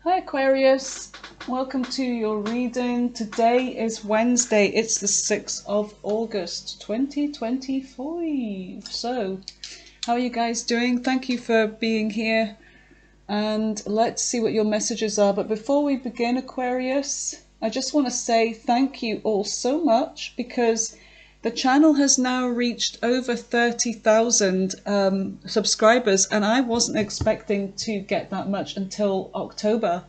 Hi Aquarius, welcome to your reading. Today is Wednesday, it's the 6th of August 2025. So, how are you guys doing? Thank you for being here and let's see what your messages are. But before we begin, Aquarius, I just want to say thank you all so much because the channel has now reached over 30,000 subscribers, and I wasn't expecting to get that much until October,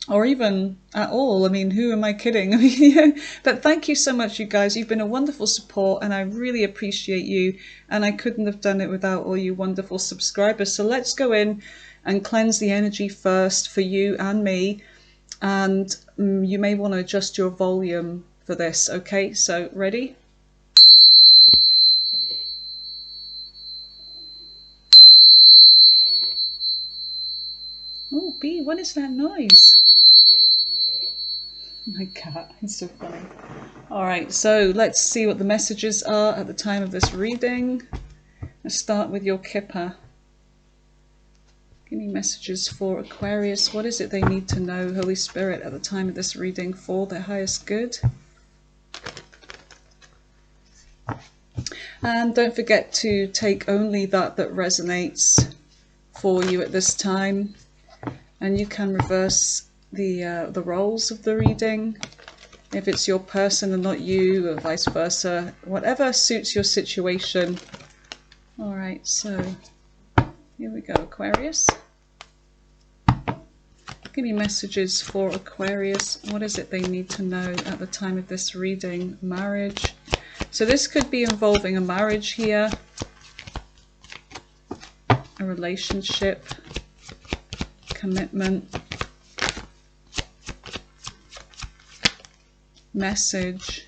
or even at all. I mean, who am I kidding? I mean, but thank you so much, you guys. You've been a wonderful support, and I really appreciate you. And I couldn't have done it without all you wonderful subscribers. So let's go in and cleanse the energy first for you and me. And you may want to adjust your volume for this. Okay, so ready? Oh, B, what is that noise? My cat, it's so funny. Alright, so let's see what the messages are at the time of this reading. Let's start with your Kipper. Give me messages for Aquarius. What is it they need to know, Holy Spirit, at the time of this reading for their highest good? And don't forget to take only that resonates for you at this time. And you can reverse the roles of the reading, if it's your person and not you, or vice versa, whatever suits your situation. All right, so here we go, Aquarius. Give me messages for Aquarius. What is it they need to know at the time of this reading? Marriage. So this could be involving a marriage here, a relationship, commitment, message,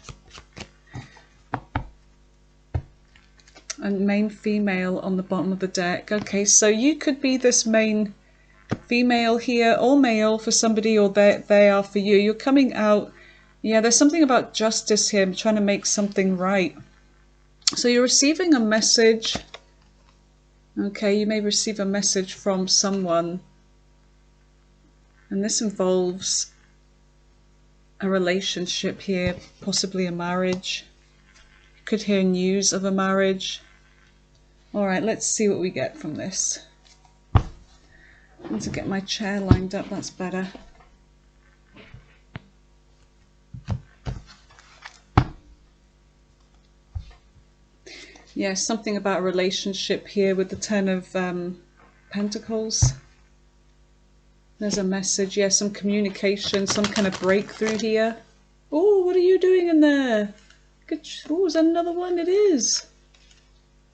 and main female on the bottom of the deck. Okay, so you could be this main female here, or male for somebody, or they are for you. You're coming out. Yeah, there's something about justice here, trying to make something right. So you're receiving a message. Okay, you may receive a message from someone, and this involves a relationship here, possibly a marriage. You could hear news of a marriage. All right, let's see what we get from this. I need to get my chair lined up, that's better. Yeah, something about a relationship here with the Ten of Pentacles. There's a message, yeah, some communication, some kind of breakthrough here. Oh, what are you doing in there? Good. Oh, is that another one? It is.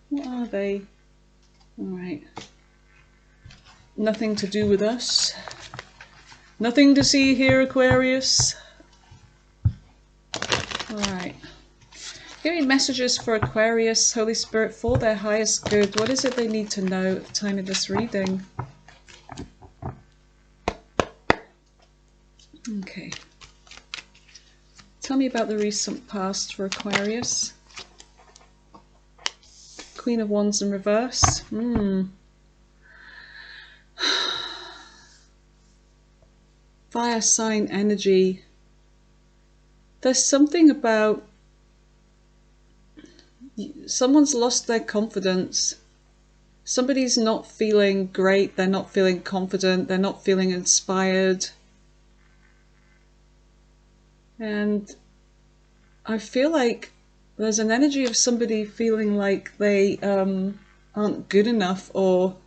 What are they? All right. Nothing to do with us. Nothing to see here, Aquarius. All right. Give me messages for Aquarius, Holy Spirit, for their highest good. What is it they need to know at the time of this reading? Okay. Tell me about the recent past for Aquarius. Queen of Wands in reverse. Fire sign energy. There's something about someone's lost their confidence. Somebody's not feeling great. They're not feeling confident. They're not feeling inspired. And I feel like there's an energy of somebody feeling like they aren't good enough, but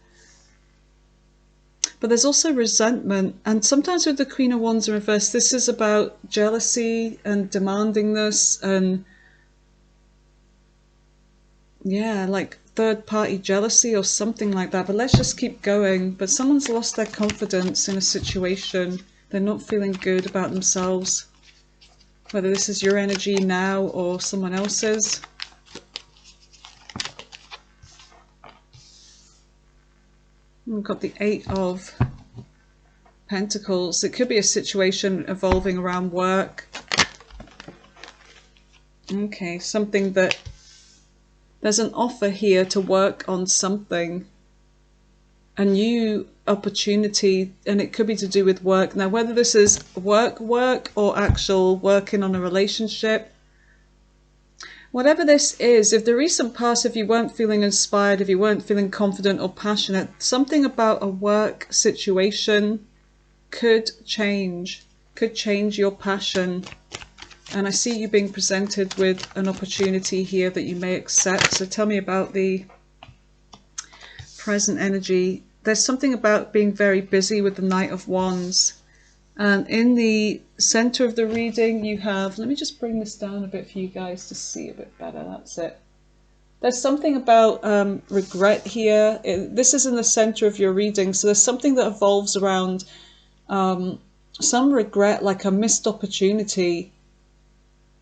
there's also resentment. And sometimes with the Queen of Wands in reverse, this is about jealousy and demandingness and, yeah, like third-party jealousy or something like that. But let's just keep going. But someone's lost their confidence in a situation. They're not feeling good about themselves. Whether this is your energy now or someone else's. We've got the Eight of Pentacles. It could be a situation evolving around work. Okay, something that there's an offer here to work on something. a new opportunity, and it could be to do with work. Now, whether this is work or actual working on a relationship, whatever this is, if the recent past, if you weren't feeling inspired, if you weren't feeling confident or passionate, something about a work situation could change your passion. And I see you being presented with an opportunity here that you may accept. So tell me about the present energy. There's something about being very busy with the Knight of Wands. And in the center of the reading you have, let me just bring this down a bit for you guys to see a bit better. That's it. There's something about regret here. This is in the center of your reading. So there's something that evolves around some regret, like a missed opportunity,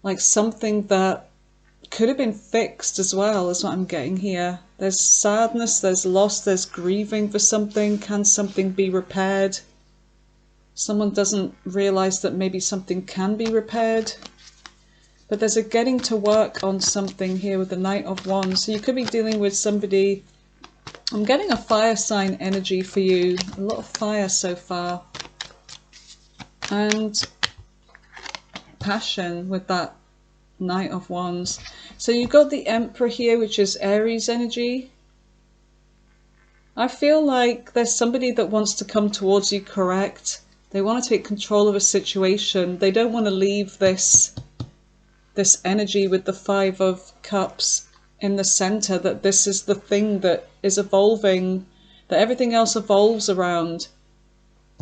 like something that could have been fixed as well, is what I'm getting here. There's sadness, there's loss, there's grieving for something. Can something be repaired? Someone doesn't realize that maybe something can be repaired. But there's a getting to work on something here with the Knight of Wands. So you could be dealing with somebody. I'm getting a fire sign energy for you. A lot of fire so far. And passion with that Knight of Wands. So you've got the Emperor here, which is Aries energy. I feel like there's somebody that wants to come towards you, correct? They want to take control of a situation. They don't want to leave this energy with the Five of Cups in the center, that this is the thing that is evolving, that everything else evolves around,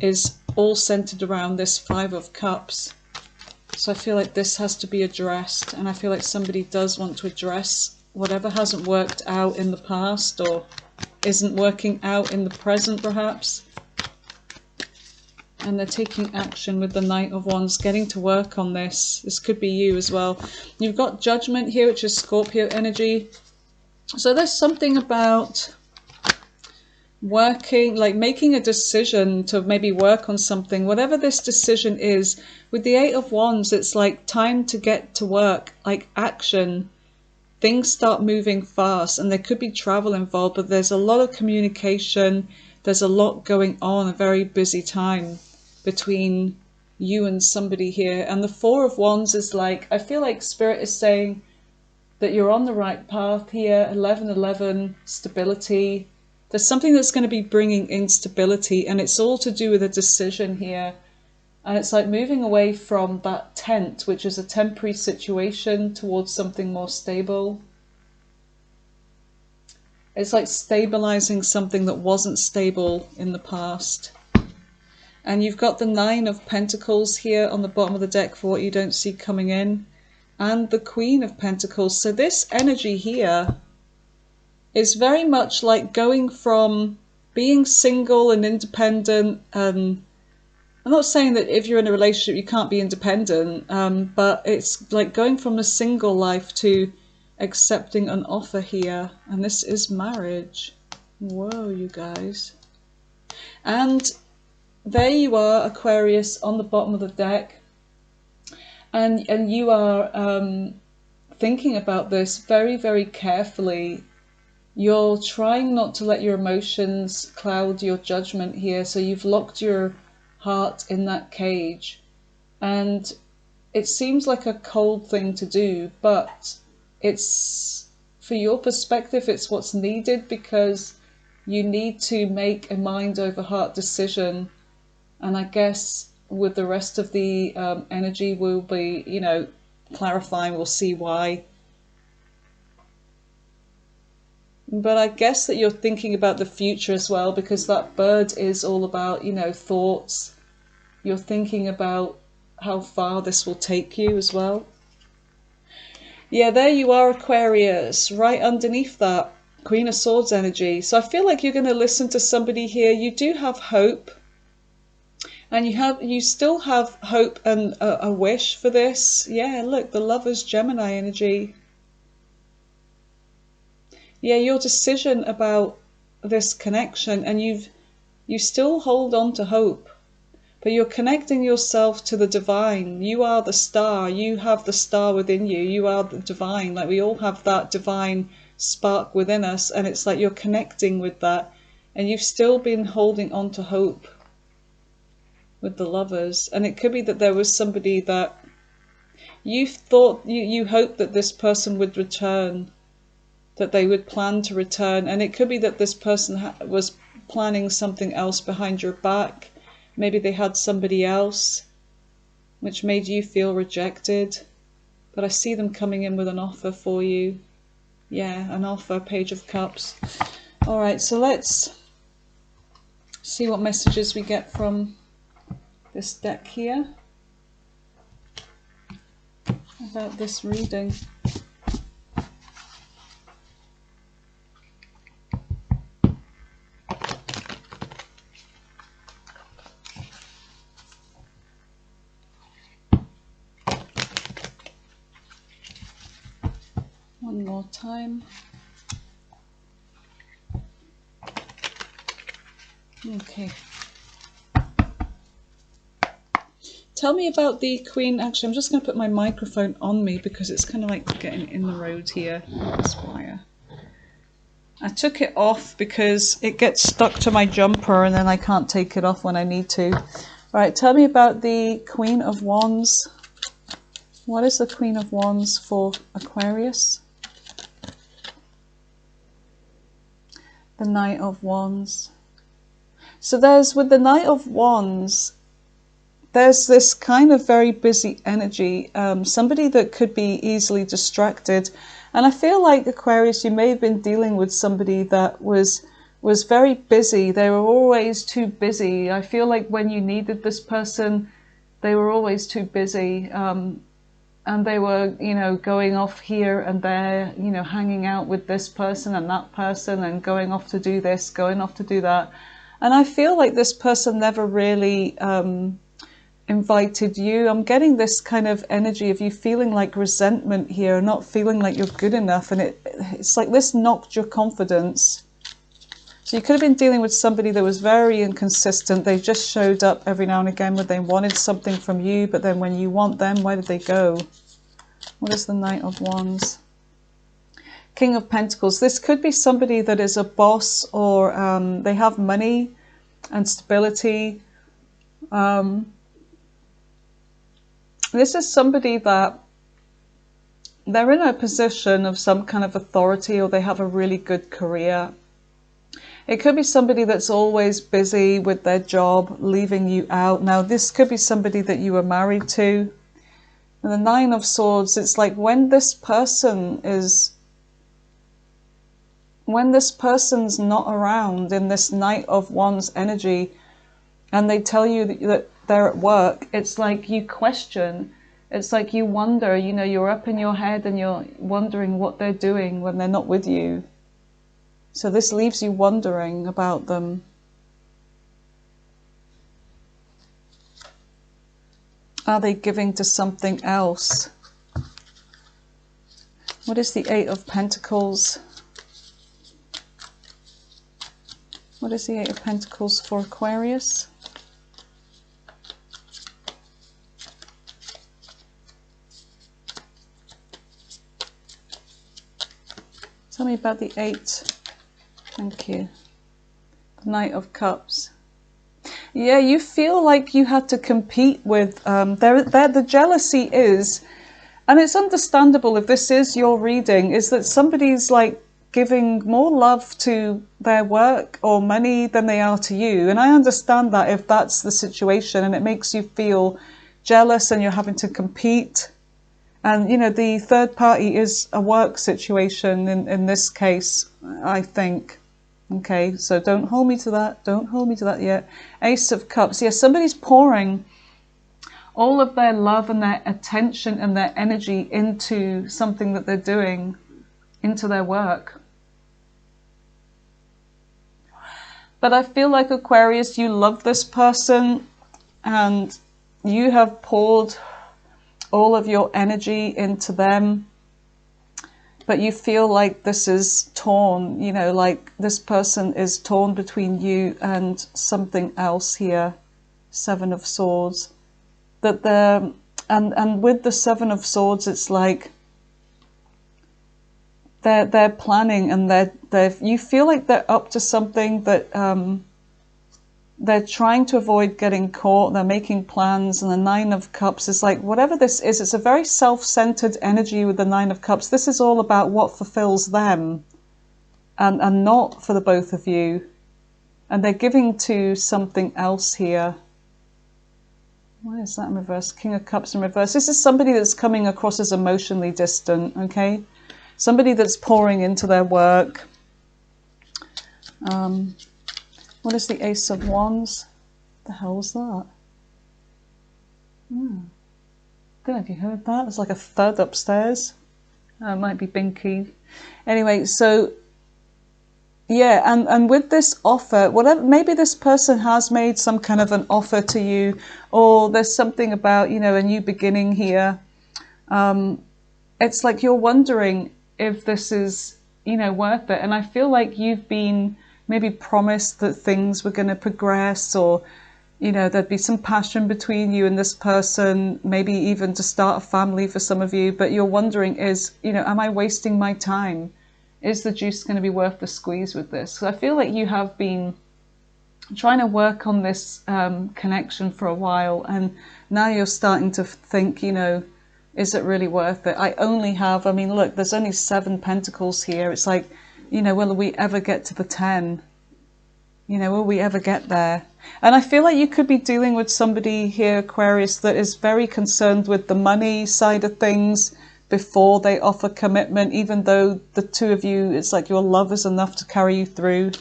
is all centered around this Five of Cups. So I feel like this has to be addressed, and I feel like somebody does want to address whatever hasn't worked out in the past or isn't working out in the present perhaps. And they're taking action with the Knight of Wands, getting to work on this. This could be you as well. You've got Judgment here, which is Scorpio energy. So there's something about working, like making a decision to maybe work on something. Whatever this decision is, with the Eight of Wands, it's like time to get to work, like action. Things start moving fast, and there could be travel involved, but there's a lot of communication. There's a lot going on, a very busy time between you and somebody here. And the Four of Wands is like, I feel like Spirit is saying that you're on the right path here. 11-11, stability. There's something that's going to be bringing instability, and it's all to do with a decision here. And it's like moving away from that tent, which is a temporary situation, towards something more stable. It's like stabilizing something that wasn't stable in the past. And you've got the Nine of Pentacles here on the bottom of the deck for what you don't see coming in. And the Queen of Pentacles. So this energy here is very much like going from being single and independent. I'm not saying that if you're in a relationship you can't be independent, but it's like going from a single life to accepting an offer here. And this is marriage. Whoa, you guys. And there you are, Aquarius, on the bottom of the deck. And you are thinking about this very, very carefully. You're trying not to let your emotions cloud your judgment here. So you've locked your heart in that cage. And it seems like a cold thing to do, but it's, for your perspective, it's what's needed, because you need to make a mind over heart decision. And I guess with the rest of the energy, we'll be, you know, clarifying, we'll see why. But I guess that you're thinking about the future as well, because that bird is all about, you know, thoughts. You're thinking about how far this will take you as well. Yeah, there you are, Aquarius, right underneath that Queen of Swords energy. So I feel like you're going to listen to somebody here. You do have hope. And you still have hope and a wish for this. Yeah, look, the Lover's Gemini energy. Yeah, your decision about this connection, and you still hold on to hope, but you're connecting yourself to the divine. You are the star. You have the star within you. You are the divine. Like, we all have that divine spark within us, and it's like you're connecting with that. and you've still been holding on to hope with the Lovers. And it could be that there was somebody that you thought, you hoped that this person would return, that they would plan to return. And it could be that this person was planning something else behind your back. Maybe they had somebody else, which made you feel rejected. But I see them coming in with an offer for you. Yeah, an offer, Page of Cups. All right, so let's see what messages we get from this deck here about this reading. One more time. Okay. Tell me about the Queen. Actually, I'm just going to put my microphone on me because it's kind of like getting in the road here. This wire. I took it off because it gets stuck to my jumper and then I can't take it off when I need to. Right, tell me about the Queen of Wands. What is the Queen of Wands for Aquarius? The Knight of Wands. So there's, with the Knight of Wands, there's this kind of very busy energy, somebody that could be easily distracted. And I feel like, Aquarius, you may have been dealing with somebody that was very busy. They were always too busy. I feel like when you needed this person, they were always too busy. And they were, you know, going off here and there, you know, hanging out with this person and that person and going off to do this, going off to do that. And I feel like this person never really invited you. I'm getting this kind of energy of you feeling like resentment here, not feeling like you're good enough. And it's like this knocked your confidence. So you could have been dealing with somebody that was very inconsistent. They just showed up every now and again when they wanted something from you, but then when you want them, where did they go? What is the Knight of Wands? King of Pentacles. This could be somebody that is a boss, or they have money and stability. This is somebody that they're in a position of some kind of authority, or they have a really good career. It could be somebody that's always busy with their job, leaving you out. Now, this could be somebody that you were married to. And the Nine of Swords, it's like when this person's not around in this Knight of Wands energy, and they tell you that they're at work, it's like you question. It's like you wonder, you know, you're up in your head and you're wondering what they're doing when they're not with you. So this leaves you wondering about them. Are they giving to something else? What is the Eight of Pentacles? What is the Eight of Pentacles for Aquarius? Tell me about the Eight. Thank you. The Knight of Cups. Yeah, you feel like you had to compete with, the jealousy is, and it's understandable if this is your reading, is that somebody's like giving more love to their work or money than they are to you. And I understand that if that's the situation and it makes you feel jealous and you're having to compete. And, you know, the third party is a work situation in this case, I think. Okay, so don't hold me to that. Don't hold me to that yet. Ace of Cups. Yeah, somebody's pouring all of their love and their attention and their energy into something that they're doing, into their work. But I feel like, Aquarius, you love this person and you have poured all of your energy into them. But you feel like this is torn, you know, like this person is torn between you and something else here. Seven of Swords. That and with the Seven of Swords, it's like they're planning, and you feel like they're up to something, that they're trying to avoid getting caught. They're making plans. And the Nine of Cups is like, whatever this is, it's a very self-centered energy with the Nine of Cups. This is all about what fulfills them, and not for the both of you. And they're giving to something else here. Why is that in reverse? King of Cups in reverse. This is somebody that's coming across as emotionally distant, okay? Somebody that's pouring into their work. What is the Ace of Wands? The hell's that? Don't know if you heard that. There's like a thud upstairs. It might be Binky. Anyway, so yeah, and with this offer, whatever, maybe this person has made some kind of an offer to you, or there's something about, you know, a new beginning here. It's like you're wondering if this is, you know, worth it. And I feel like you've been maybe promised that things were going to progress, or, you know, there'd be some passion between you and this person, maybe even to start a family for some of you. But you're wondering is, you know, am I wasting my time? Is the juice going to be worth the squeeze with this? So I feel like you have been trying to work on this connection for a while, and now you're starting to think, you know, is it really worth it? I mean, look, there's only 7 pentacles here. It's like, you know, will we ever get to the 10? You know, will we ever get there? And I feel like you could be dealing with somebody here, Aquarius, that is very concerned with the money side of things before they offer commitment, even though the two of you, it's like your love is enough to carry you through.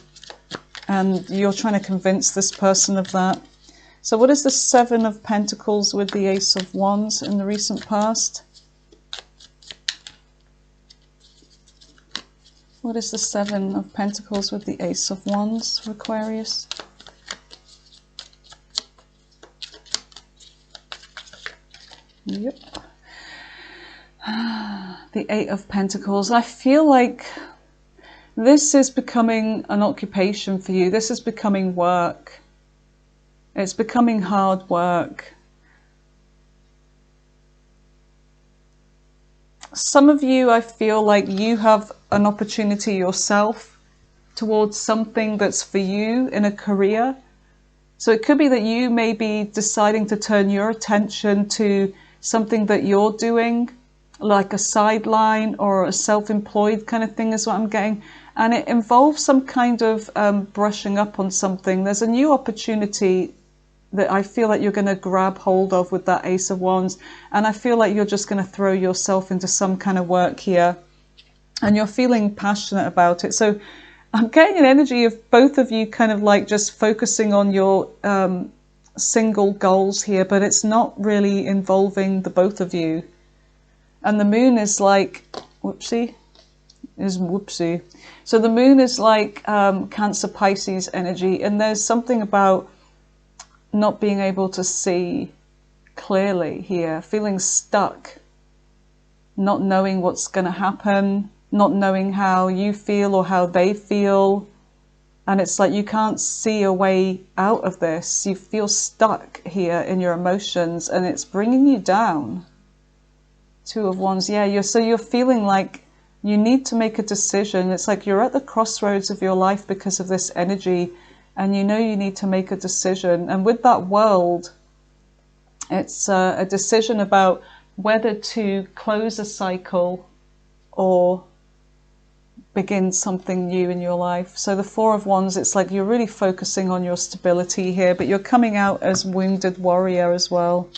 And you're trying to convince this person of that. So what is the 7 of Pentacles with the Ace of Wands in the recent past? What is the 7 of Pentacles with the Ace of Wands for Aquarius? Yep. The 8 of Pentacles. I feel like this is becoming an occupation for you. This is becoming work. It's becoming hard work. Some of you, I feel like you have an opportunity yourself towards something that's for you in a career. So it could be that you may be deciding to turn your attention to something that you're doing, like a sideline or a self-employed kind of thing is what I'm getting. And it involves some kind of brushing up on something. There's a new opportunity that I feel like you're going to grab hold of with that Ace of Wands. And I feel like you're just going to throw yourself into some kind of work here. And you're feeling passionate about it. So I'm getting an energy of both of you kind of like just focusing on your single goals here. But it's not really involving the both of you. And the moon is like, whoopsie. So the moon is like Cancer Pisces energy. And there's something about not being able to see clearly here, feeling stuck, not knowing what's going to happen, not knowing how you feel or how they feel. And it's like you can't see a way out of this. You feel stuck here in your emotions, and it's bringing you down. 2 of Wands. Yeah, you're feeling like you need to make a decision. It's like you're at the crossroads of your life because of this energy. And you know you need to make a decision. And with that World, it's a decision about whether to close a cycle or begin something new in your life. So the 4 of Wands, it's like you're really focusing on your stability here, but you're coming out as wounded warrior as well.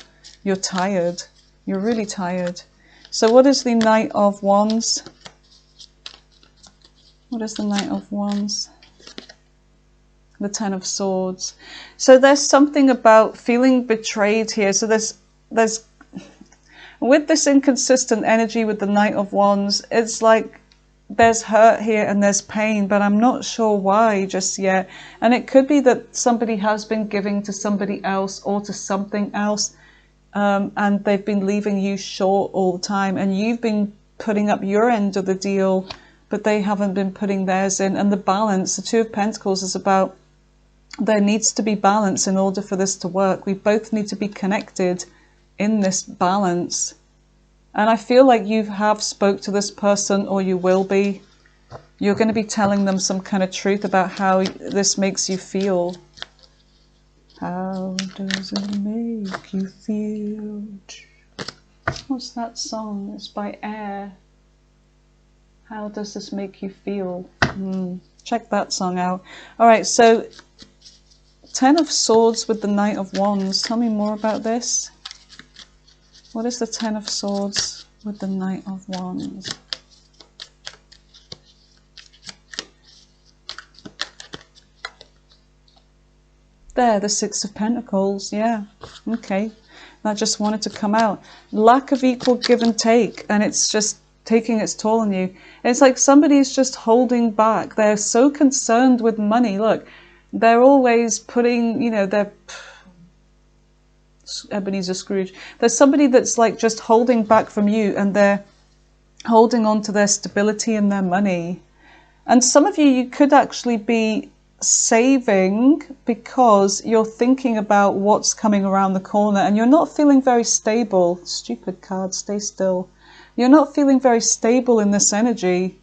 You're tired. You're really tired. So what is the Knight of Wands? What is the Knight of Wands? The 10 of Swords. So there's something about feeling betrayed here. So there's with this inconsistent energy with the Knight of Wands, it's like there's hurt here and there's pain, but I'm not sure why just yet. And it could be that somebody has been giving to somebody else or to something else, and they've been leaving you short all the time, and you've been putting up your end of the deal, but they haven't been putting theirs in. And the balance, the 2 of Pentacles, is about there needs to be balance in order for this to work. We both need to be connected in this balance. And I feel like you have spoke to this person, or you will be. You're going to be telling them some kind of truth about how this makes you feel. How does it make you feel? What's that song? It's by Air. How does this make you feel? Check that song out. All right, so Ten of Swords with the Knight of Wands. Tell me more about this. What is the Ten of Swords with the Knight of Wands? There, the Six of Pentacles. Yeah, okay. That just wanted to come out. Lack of equal give and take, and it's just taking its toll on you. It's like somebody's just holding back. They're so concerned with money. Look, they're always putting, you know, they're Ebenezer Scrooge. There's somebody that's like just holding back from you, and they're holding on to their stability and their money. And some of you could actually be saving because you're thinking about what's coming around the corner, and you're not feeling very stable. Stupid card, stay still. You're not feeling very stable in this energy.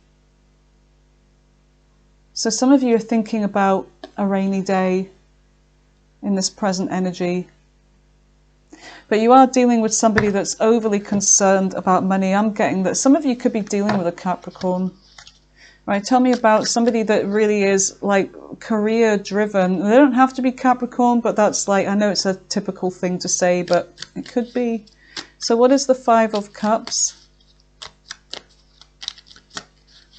So some of you are thinking about a rainy day in this present energy. But you are dealing with somebody that's overly concerned about money. I'm getting that some of you could be dealing with a Capricorn. Right, tell me about somebody that really is like career driven. They don't have to be Capricorn, but that's like, I know it's a typical thing to say, but it could be. So what is the Five of Cups?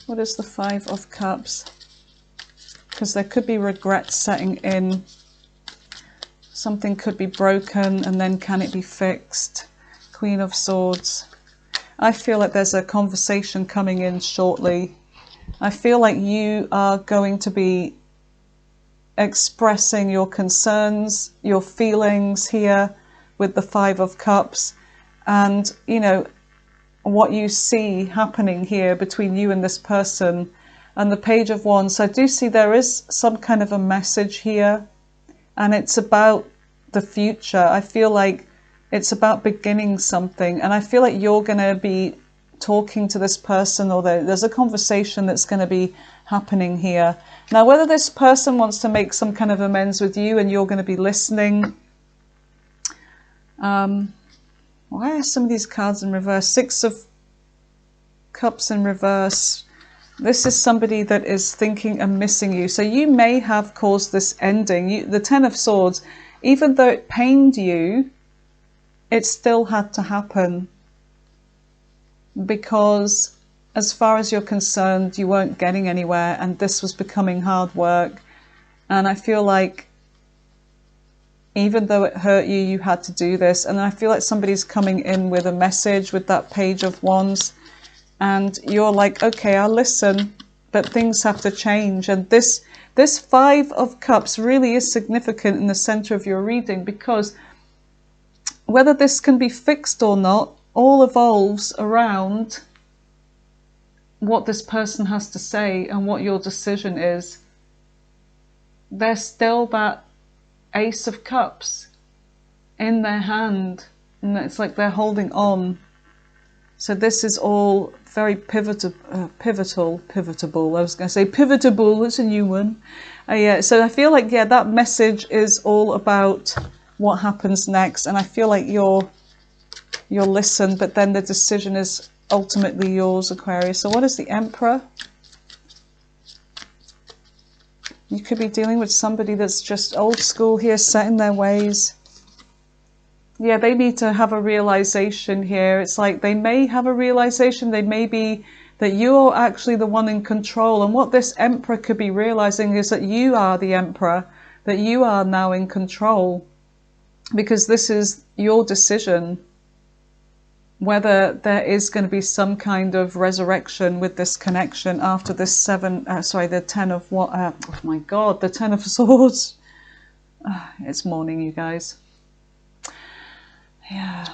What is the Five of Cups? Because there could be regret setting in. Something could be broken, and then can it be fixed? Queen of Swords. I feel like there's a conversation coming in shortly. I feel like you are going to be expressing your concerns, your feelings here with the Five of Cups, and, you know, what you see happening here between you and this person. And the Page of Wands. So I do see there is some kind of a message here, and it's about the future. I feel like it's about beginning something, and I feel like you're going to be talking to this person, or there's a conversation that's going to be happening here. Now, whether this person wants to make some kind of amends with you and you're going to be listening. Why are some of these cards in reverse? Six of Cups in reverse. This is somebody that is thinking and missing you. So you may have caused this ending. The Ten of Swords, even though it pained you, it still had to happen. Because as far as you're concerned, you weren't getting anywhere, and this was becoming hard work. And I feel like even though it hurt you, you had to do this. And I feel like somebody's coming in with a message with that Page of Wands, and you're like, okay, I'll listen, but things have to change. And this Five of Cups really is significant in the center of your reading, because whether this can be fixed or not all evolves around what this person has to say and what your decision is. There's still that Ace of Cups in their hand, and it's like they're holding on. So this is all very pivotal. I was going to say pivotable. It's a new one. Yeah. So I feel like, yeah, that message is all about what happens next, and I feel like you'll listen, but then the decision is ultimately yours, Aquarius. So what is the Emperor? You could be dealing with somebody that's just old school here, set in their ways. Yeah, they need to have a realization here. It's like they may have a realization. They may be that you're actually the one in control. And what this Emperor could be realizing is that you are the Emperor, that you are now in control, because this is your decision. Whether there is going to be some kind of resurrection with this connection after this the Ten of what? Oh my God, the Ten of Swords. It's morning, you guys. Yeah.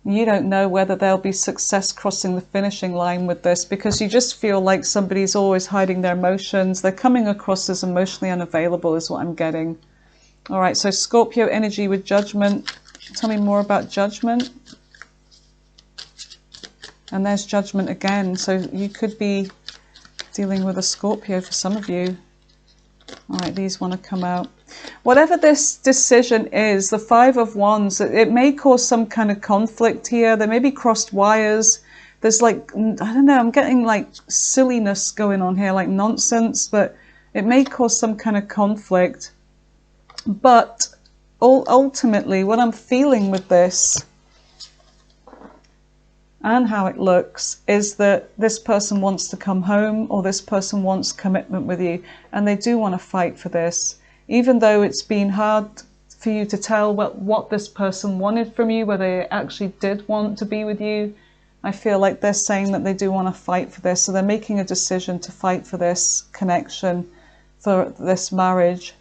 You don't know whether there'll be success crossing the finishing line with this, because you just feel like somebody's always hiding their emotions. They're coming across as emotionally unavailable is what I'm getting. All right, so Scorpio energy with Judgment. Tell me more about Judgment. And there's Judgment again. So you could be dealing with a Scorpio for some of you. All right, these want to come out. Whatever this decision is, the Five of Wands, it may cause some kind of conflict here. There may be crossed wires. There's like, I don't know, I'm getting like silliness going on here, like nonsense, but it may cause some kind of conflict. But ultimately, what I'm feeling with this and how it looks is that this person wants to come home, or this person wants commitment with you, and they do want to fight for this. Even though it's been hard for you to tell what this person wanted from you, whether they actually did want to be with you, I feel like they're saying that they do want to fight for this. So they're making a decision to fight for this connection, for this marriage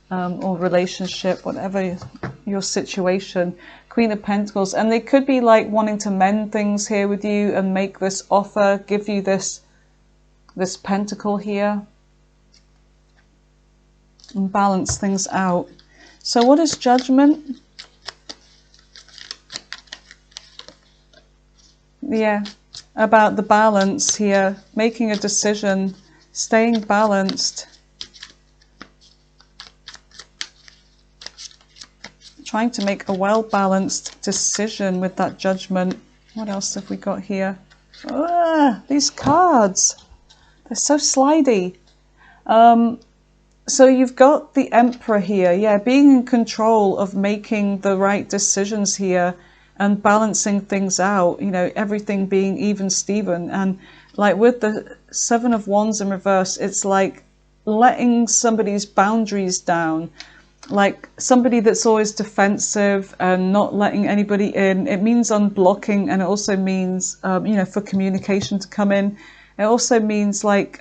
or relationship, whatever your situation. Queen of Pentacles. And they could be like wanting to mend things here with you and make this offer, give you this pentacle here, and balance things out. So what is Judgment? Yeah, about the balance here, making a decision, staying balanced, trying to make a well-balanced decision with that Judgment. What else have we got here? Ah, these cards, they're so slidey. So you've got the Emperor here, yeah, being in control of making the right decisions here and balancing things out, you know, everything being even Steven. And like with the Seven of Wands in reverse, it's like letting somebody's boundaries down, like somebody that's always defensive and not letting anybody in. It means unblocking, and it also means, you know, for communication to come in. It also means like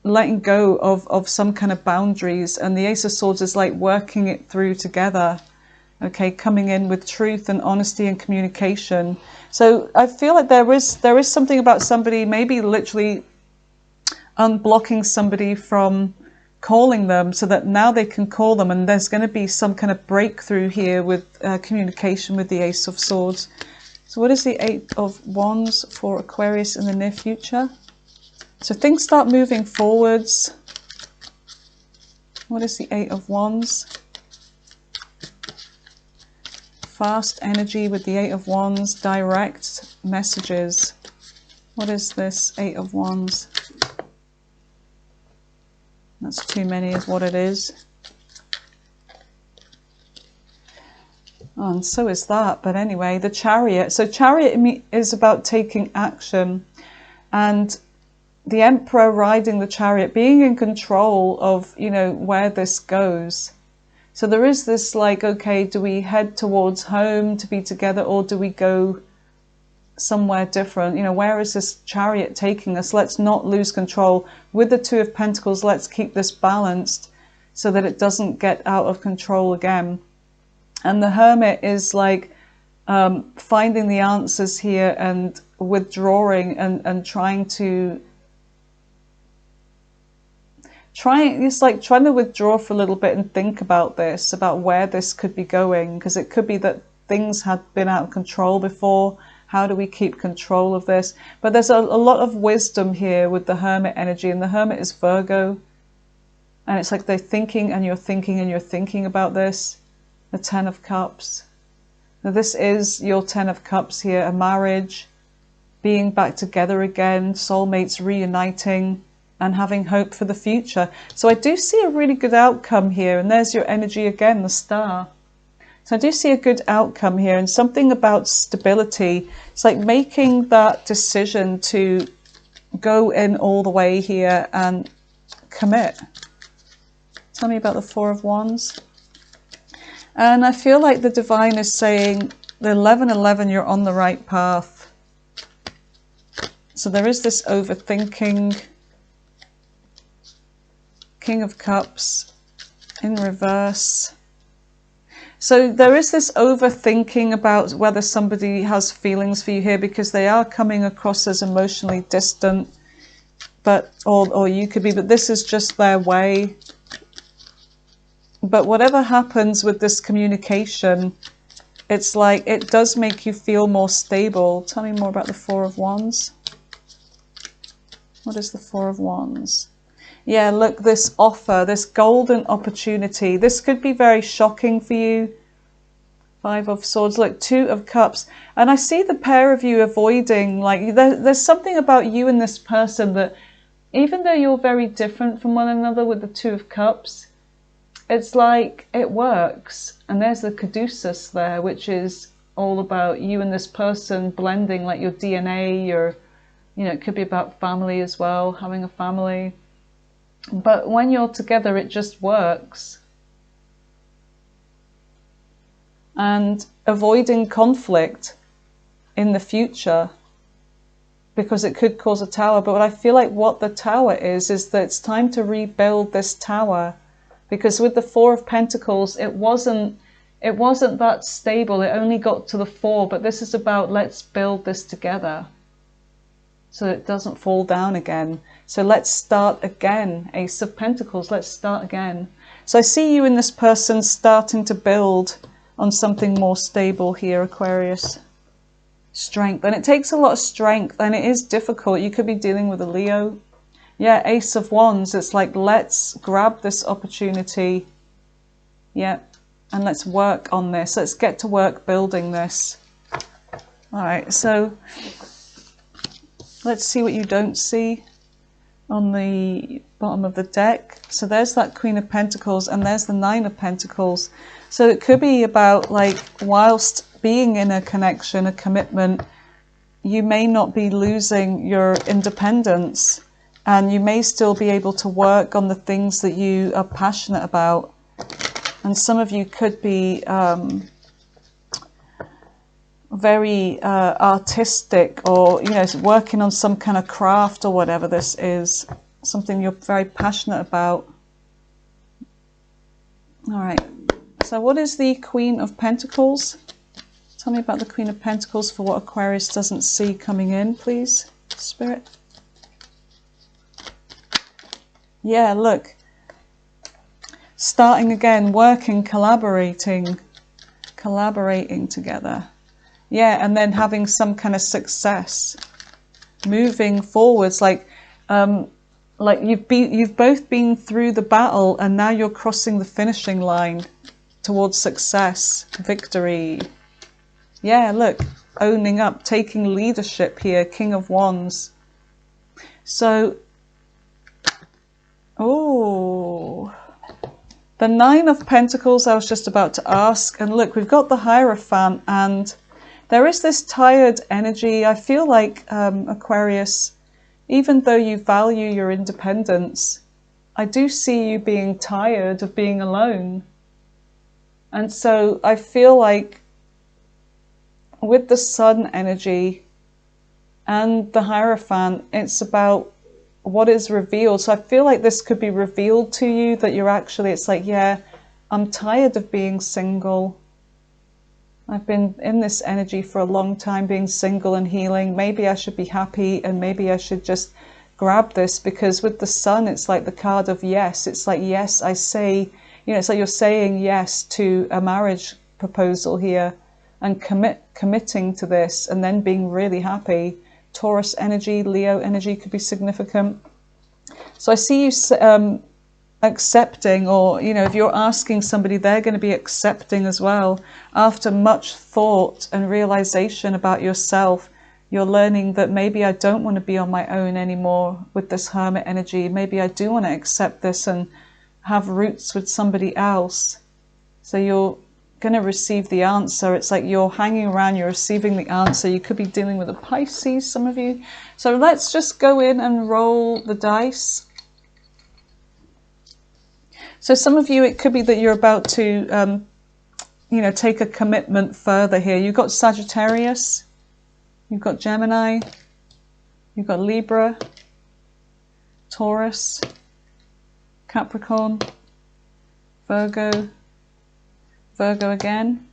letting go of some kind of boundaries. And the Ace of Swords is like working it through together. Okay, coming in with truth and honesty and communication. So I feel like there is something about somebody maybe literally unblocking somebody from calling them, so that now they can call them, and there's going to be some kind of breakthrough here with communication with the Ace of Swords. So what is the Eight of Wands for Aquarius in the near future? So things start moving forwards. What is the Eight of Wands? Fast energy with the Eight of Wands, direct messages. What is this Eight of Wands? That's too many is what it is. Oh, and so is that. But anyway, the Chariot. So Chariot is about taking action. And the Emperor riding the Chariot, being in control of, you know, where this goes. So there is this like, okay, do we head towards home to be together, or do we go somewhere different? You know, where is this Chariot taking us? Let's not lose control. With the Two of Pentacles, let's keep this balanced so that it doesn't get out of control again. And the Hermit is like finding the answers here and withdrawing and trying to withdraw for a little bit and think about this, about where this could be going, because it could be that things had been out of control before. How do we keep control of this? But there's a lot of wisdom here with the Hermit energy, and the Hermit is Virgo, and it's like they're thinking and you're thinking and you're thinking about this. The Ten of Cups. Now this is your Ten of Cups here, a marriage, being back together again, soulmates reuniting, and having hope for the future. So I do see a really good outcome here, and there's your energy again, the Star. So I do see a good outcome here, and something about stability. It's like making that decision to go in all the way here and commit. Tell me about the Four of Wands. And I feel like the Divine is saying, the 11-11, you're on the right path. So there is this overthinking. King of Cups in reverse. So there is this overthinking about whether somebody has feelings for you here, because they are coming across as emotionally distant, but or you could be, but this is just their way. But whatever happens with this communication, it's like it does make you feel more stable. Tell me more about the Four of Wands. What is the Four of Wands? Yeah, look, this offer, this golden opportunity. This could be very shocking for you. Five of Swords, look, Two of Cups. And I see the pair of you avoiding, like, there's something about you and this person that, even though you're very different from one another with the Two of Cups, it's like it works. And there's the Caduceus there, which is all about you and this person blending, like your DNA, your, you know, it could be about family as well, having a family. But when you're together, it just works. And avoiding conflict in the future, because it could cause a tower. But I feel like what the tower is that it's time to rebuild this tower. Because with the Four of Pentacles, it wasn't that stable. It only got to the Four. But this is about, let's build this together so it doesn't fall down again. So let's start again. Ace of Pentacles, let's start again. So I see you and this person starting to build on something more stable here, Aquarius. Strength. And it takes a lot of strength, and it is difficult. You could be dealing with a Leo. Yeah, Ace of Wands. It's like, let's grab this opportunity. Yeah. And let's work on this. Let's get to work building this. All right. So let's see what you don't see on the bottom of the deck. So there's that Queen of Pentacles, and there's the Nine of Pentacles. So it could be about, like, whilst being in a connection, a commitment, you may not be losing your independence, and you may still be able to work on the things that you are passionate about. And some of you could be very artistic, or, you know, working on some kind of craft or whatever this is, something you're very passionate about. All right. So what is the Queen of Pentacles? Tell me about the Queen of Pentacles for what Aquarius doesn't see coming in, please, Spirit. Yeah, look. Starting again, working, collaborating together. Yeah, and then having some kind of success. Moving forwards, like you've both been through the battle, and now you're crossing the finishing line towards success, victory. Yeah, look, owning up, taking leadership here, King of Wands. So, oh, the Nine of Pentacles I was just about to ask. And look, we've got the Hierophant, and there is this tired energy. I feel like, Aquarius, even though you value your independence, I do see you being tired of being alone. And so I feel like with the Sun energy and the Hierophant, it's about what is revealed. So I feel like this could be revealed to you, that you're actually, it's like, yeah, I'm tired of being single. I've been in this energy for a long time, being single and healing. Maybe I should be happy, and maybe I should just grab this, because with the Sun, it's like the card of yes. It's like, yes, I say, you know, it's like you're saying yes to a marriage proposal here, and committing to this, and then being really happy. Taurus energy, Leo energy could be significant. So I see you accepting, or, you know, if you're asking somebody, they're going to be accepting as well. After much thought and realization about yourself, you're learning that maybe I don't want to be on my own anymore with this Hermit energy. Maybe I do want to accept this and have roots with somebody else. So you're going to receive the answer. It's like you're hanging around, you're receiving the answer. You could be dealing with a Pisces, some of you. So let's just go in and roll the dice. So some of you, it could be that you're about to, you know, take a commitment further here. You've got Sagittarius, you've got Gemini, you've got Libra, Taurus, Capricorn, Virgo, Virgo again,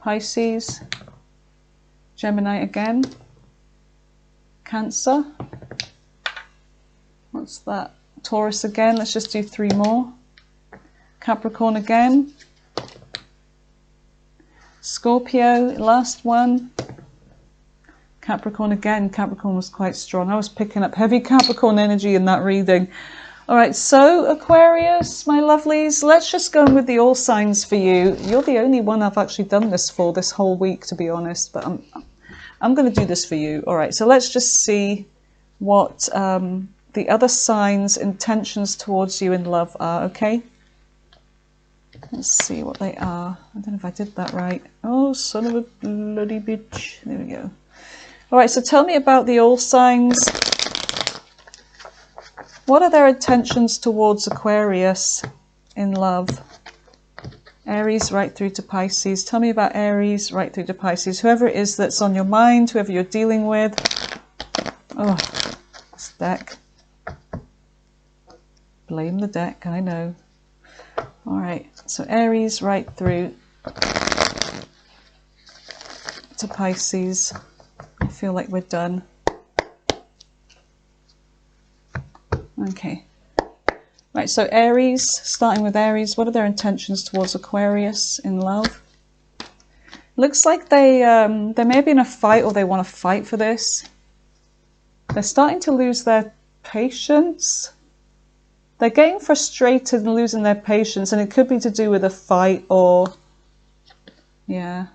Pisces, Gemini again, Cancer, what's that? Taurus again, let's just do 3 more, Capricorn again, Scorpio, last one. Capricorn again. Capricorn was quite strong. I was picking up heavy Capricorn energy in that reading. All right, so Aquarius, my lovelies, let's just go in with the all signs for you. You're the only one I've actually done this for this whole week, to be honest, but I'm going to do this for you. All right, so let's just see what the other signs' intentions towards you in love are, okay? Let's see what they are. I don't know if I did that right. Oh, son of a bloody bitch. There we go. All right, so tell me about the all signs. What are their intentions towards Aquarius in love? Aries right through to Pisces. Tell me about Aries right through to Pisces. Whoever it is that's on your mind, whoever you're dealing with. Oh, this deck. Blame the deck, I know. All right, so Aries right through to Pisces. I feel like we're done. Okay. Right, so Aries, starting with Aries, what are their intentions towards Aquarius in love? Looks like they may be in a fight, or they want to fight for this. They're starting to lose their patience. They're getting frustrated and losing their patience, and it could be to do with a fight or, yeah.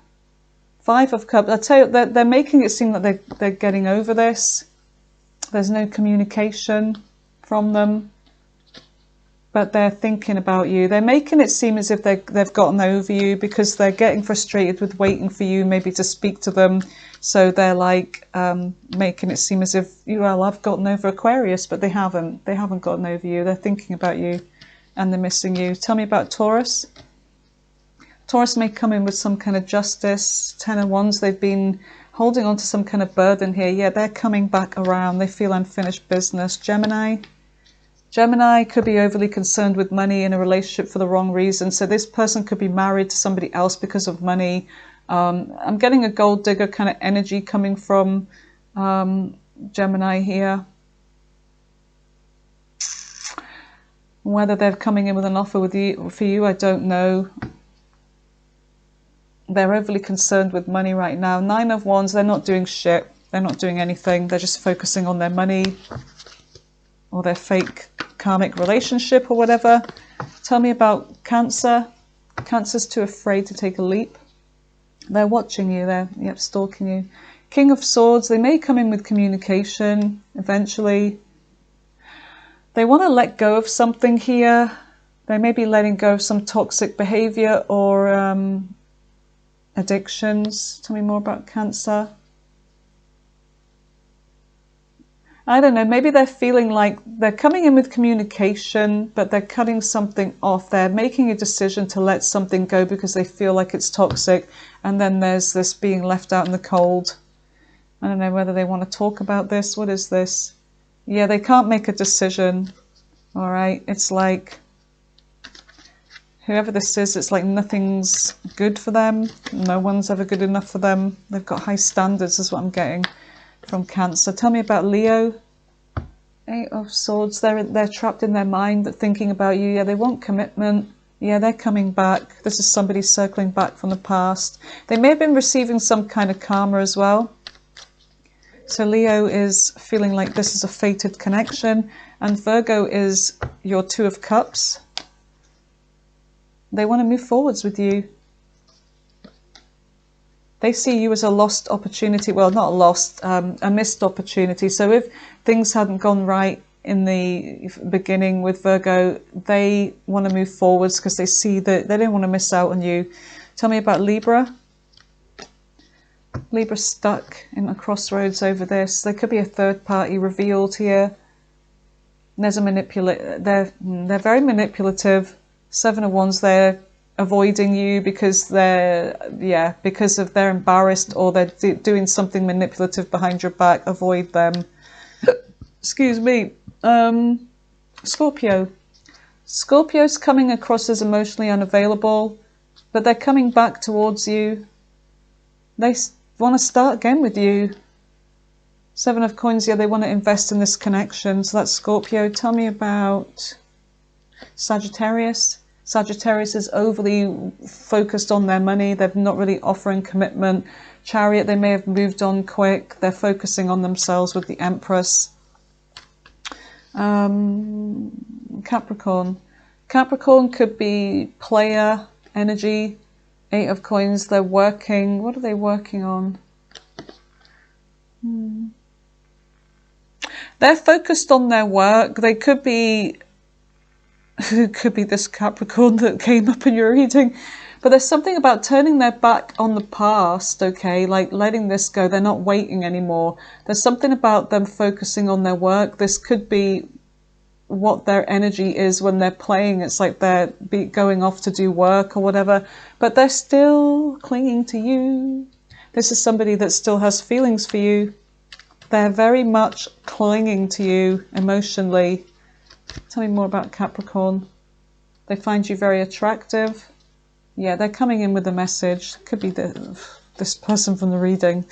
Five of Cups. I tell you, they're making it seem like they're getting over this. There's no communication from them, but they're thinking about you. They're making it seem as if they've gotten over you, because they're getting frustrated with waiting for you maybe to speak to them. So they're like making it seem as if, well, I've gotten over Aquarius, but they haven't. They haven't gotten over you. They're thinking about you and they're missing you. Tell me about Taurus. Taurus may come in with some kind of justice. 10 of Wands, they've been holding on to some kind of burden here. Yeah, they're coming back around. They feel unfinished business. Gemini. Gemini could be overly concerned with money in a relationship for the wrong reason. So this person could be married to somebody else because of money. I'm getting a gold digger kind of energy coming from Gemini here. Whether they're coming in with an offer for you, I don't know. They're overly concerned with money right now. 9 of Wands, they're not doing shit. They're not doing anything. They're just focusing on their money or their fake karmic relationship or whatever. Tell me about Cancer. Cancer's too afraid to take a leap. They're watching you. They're stalking you. King of Swords, they may come in with communication eventually. They want to let go of something here. They may be letting go of some toxic behavior or addictions. Tell me more about Cancer. I don't know, maybe they're feeling like they're coming in with communication, but they're cutting something off. They're making a decision to let something go because they feel like it's toxic. And then there's this being left out in the cold. I don't know whether they want to talk about this. What is this? Yeah, they can't make a decision. All right, it's like, whoever this is, it's like nothing's good for them. No one's ever good enough for them. They've got high standards, is what I'm getting from Cancer. Tell me about Leo. 8 of Swords. They're trapped in their mind, thinking about you. Yeah, they want commitment. Yeah, they're coming back. This is somebody circling back from the past. They may have been receiving some kind of karma as well. So Leo is feeling like this is a fated connection. And Virgo is your 2 of Cups. They want to move forwards with you. They see you as a lost opportunity. Well, not lost, a missed opportunity. So if things hadn't gone right in the beginning with Virgo, they want to move forwards because they see that they don't want to miss out on you. Tell me about Libra. Libra's stuck in a crossroads over this. There could be a third party revealed here. There's a they're very manipulative. 7 of Wands, they're avoiding you because they're embarrassed or they're doing something manipulative behind your back. Avoid them. Excuse me. Scorpio. Scorpio's coming across as emotionally unavailable, but they're coming back towards you. They want to start again with you. 7 of Coins, yeah, they want to invest in this connection. So that's Scorpio. Tell me about Sagittarius. Sagittarius is overly focused on their money. They're not really offering commitment. Chariot, they may have moved on quick. They're focusing on themselves with the Empress. Capricorn. Capricorn could be player energy. 8 of Coins. They're working. What are they working on? They're focused on their work. They could be this Capricorn that came up in your reading. But there's something about turning their back on the past, okay? Like letting this go. They're not waiting anymore. There's something about them focusing on their work. This could be what their energy is when they're playing. It's like they're going off to do work or whatever. But they're still clinging to you. This is somebody that still has feelings for you. They're very much clinging to you emotionally. Tell me more about Capricorn. They find you very attractive. Yeah, they're coming in with a message. Could be this person from the reading.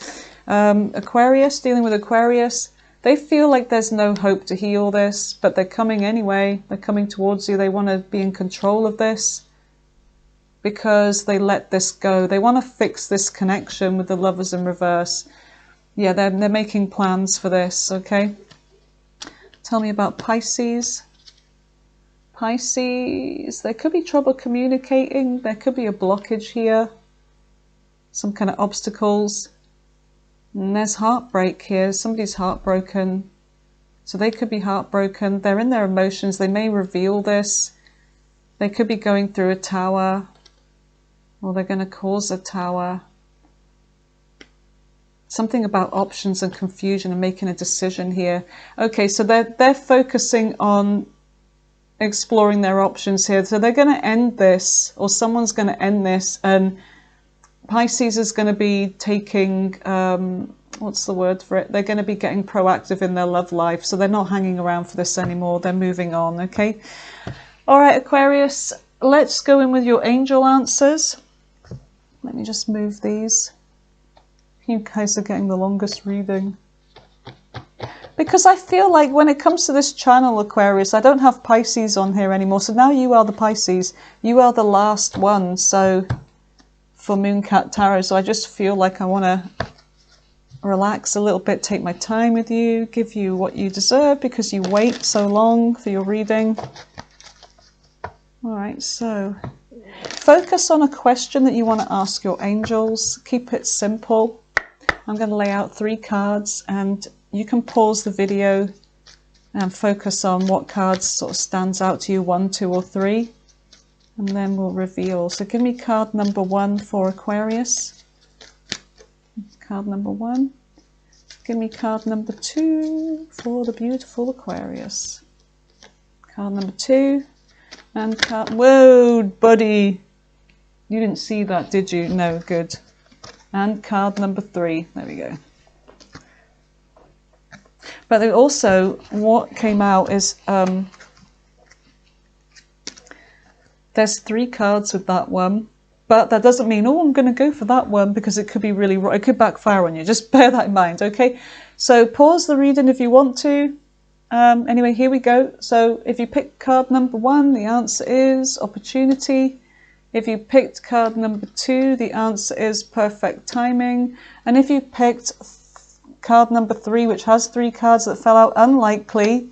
Aquarius, dealing with Aquarius. They feel like there's no hope to heal this, but they're coming anyway. They're coming towards you. They want to be in control of this because they let this go. They want to fix this connection with the Lovers in reverse. Yeah, they're making plans for this, okay? Tell me about Pisces. Pisces, there could be trouble communicating. There could be a blockage here. Some kind of obstacles. And there's heartbreak here. Somebody's heartbroken. So they could be heartbroken. They're in their emotions. They may reveal this. They could be going through a tower. Or they're going to cause a tower. Something about options and confusion and making a decision here. Okay, so they're focusing on exploring their options here. So they're going to end this, or someone's going to end this, and Pisces is going to be taking, what's the word for it? They're going to be getting proactive in their love life. So they're not hanging around for this anymore. They're moving on, okay? All right, Aquarius, let's go in with your angel answers. Let me just move these. You guys are getting the longest reading. Because I feel like when it comes to this channel, Aquarius, I don't have Pisces on here anymore. So now you are the Pisces. You are the last one. So for Mooncat Tarot. So I just feel like I want to relax a little bit, take my time with you, give you what you deserve because you wait so long for your reading. All right, so focus on a question that you want to ask your angels. Keep it simple. I'm going to lay out 3 cards and you can pause the video and focus on what cards sort of stands out to you, 1, 2 or 3, and then we'll reveal. So give me card number 1 for Aquarius. Card number 1. Give me card number 2 for the beautiful Aquarius. Card number 2 and card... Whoa, buddy! You didn't see that, did you? No, good. And card number 3. There we go. But they also, what came out is there's 3 cards with that one, but that doesn't mean, oh, I'm going to go for that one because it could be really, it could backfire on you. Just bear that in mind, okay? So pause the reading if you want to. Anyway, here we go. So if you pick card number 1, the answer is opportunity. If you picked card number 2, the answer is perfect timing. And if you picked card number 3, which has 3 cards that fell out, unlikely,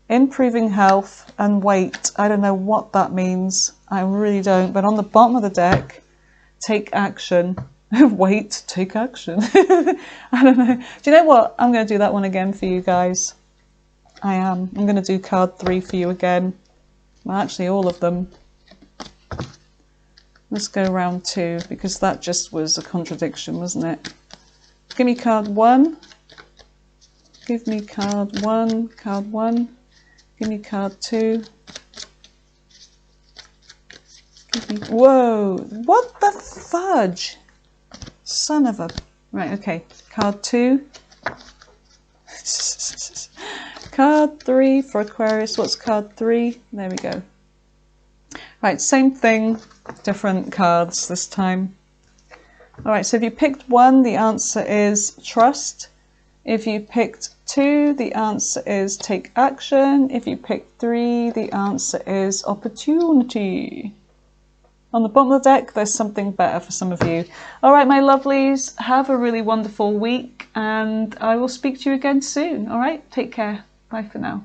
improving health, and wait. I don't know what that means. I really don't. But on the bottom of the deck, take action. Wait, take action. I don't know. Do you know what? I'm going to do that one again for you guys. I am. I'm going to do card 3 for you again. Well, actually, all of them. Let's go round 2 because that just was a contradiction, wasn't it? Give me card 1. Give me card 1. Card 1. Give me card 2. Give me... Whoa! What the fudge? Son of a... Right, okay. Card 2. Card 3 for Aquarius. What's card 3? There we go. Right, same thing, different cards this time. All right, so if you picked 1, the answer is trust. If you picked 2, the answer is take action. If you picked 3, the answer is opportunity. On the bottom of the deck, there's something better for some of you. All right, my lovelies, have a really wonderful week, and I will speak to you again soon. All right, take care. Bye for now.